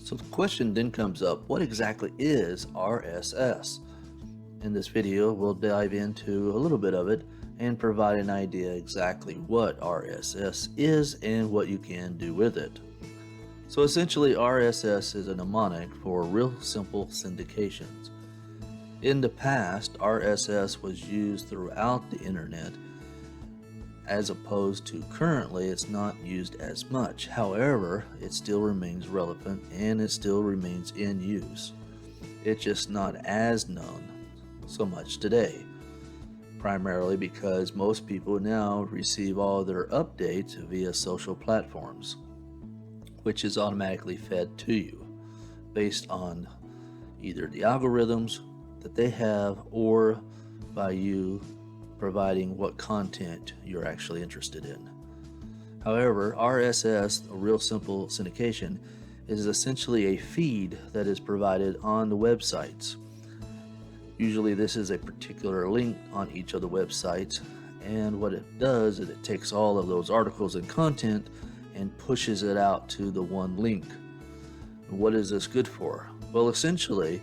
So the question then comes up, what exactly is RSS? In this video, we'll dive into a little bit of it and provide an idea exactly what RSS is and what you can do with it. So essentially, RSS is a mnemonic for real simple syndications. In the past, RSS was used throughout the internet, as opposed to currently it's not used as much. However, it still remains relevant and it still remains in use. It's just not as known so much today, primarily because most people now receive all their updates via social platforms, which is automatically fed to you based on either the algorithms that they have or by you providing what content you're actually interested in. However, RSS, a real simple syndication, is essentially a feed that is provided on the websites. Usually this is a particular link on each of the websites, and what it does is it takes all of those articles and content and pushes it out to the one link. What is this good for? Well, essentially,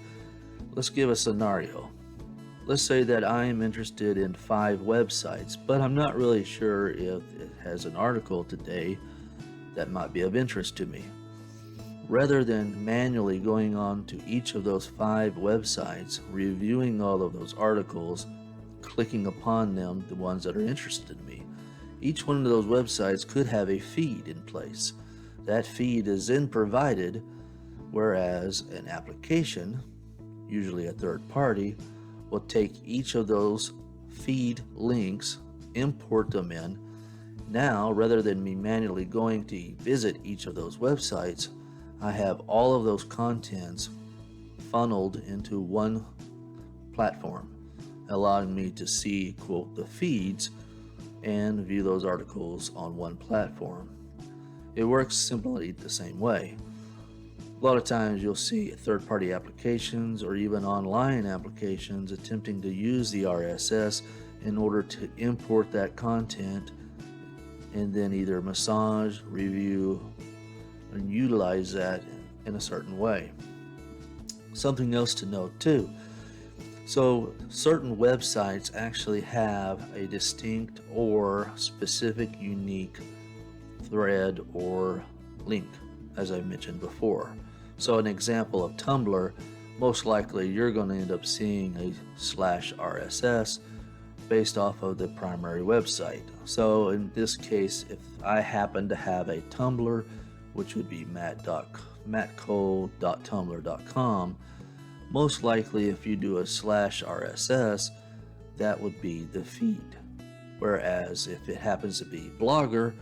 let's give a scenario. Let's say that I am interested in 5 websites, but I'm not really sure if it has an article today that might be of interest to me. Rather than manually going on to each of those 5 websites, reviewing all of those articles, clicking upon them, the ones that are interested in me, each one of those websites could have a feed in place. That feed is then provided, whereas an application, usually a third party, will take each of those feed links, import them in. Now, rather than me manually going to visit each of those websites, I have all of those contents funneled into one platform, allowing me to see, quote, the feeds and view those articles on one platform. It works simply the same way. A lot of times you'll see third-party applications or even online applications attempting to use the RSS in order to import that content and then either massage, review, and utilize that in a certain way. Something else to note too. So certain websites actually have a distinct or specific unique thread or link, as I mentioned before. So an example of Tumblr, most likely you're going to end up seeing a /RSS based off of the primary website. So in this case, if I happen to have a Tumblr, which would be mattcole.tumblr.com, most likely if you do a /RSS, that would be the feed. Whereas if it happens to be Blogger,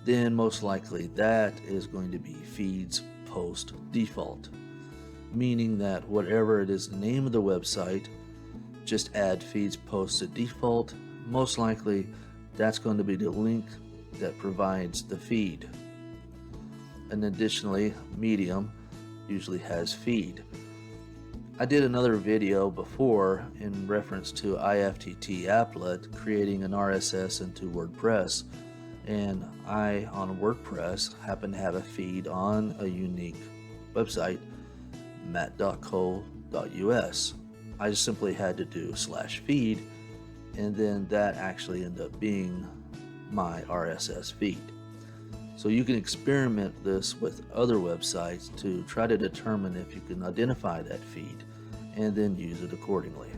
then most likely that is going to be feeds post default, meaning that whatever it is the name of the website, just add feeds post to default. Most likely that's going to be the link that provides the feed. And additionally, Medium usually has feed. I did another video before in reference to IFTT applet creating an RSS into WordPress, and I on WordPress happen to have a feed on a unique website, matt.cole.us. I just simply had to do /feed, and then that actually ended up being my RSS feed. So you can experiment this with other websites to try to determine if you can identify that feed and then use it accordingly.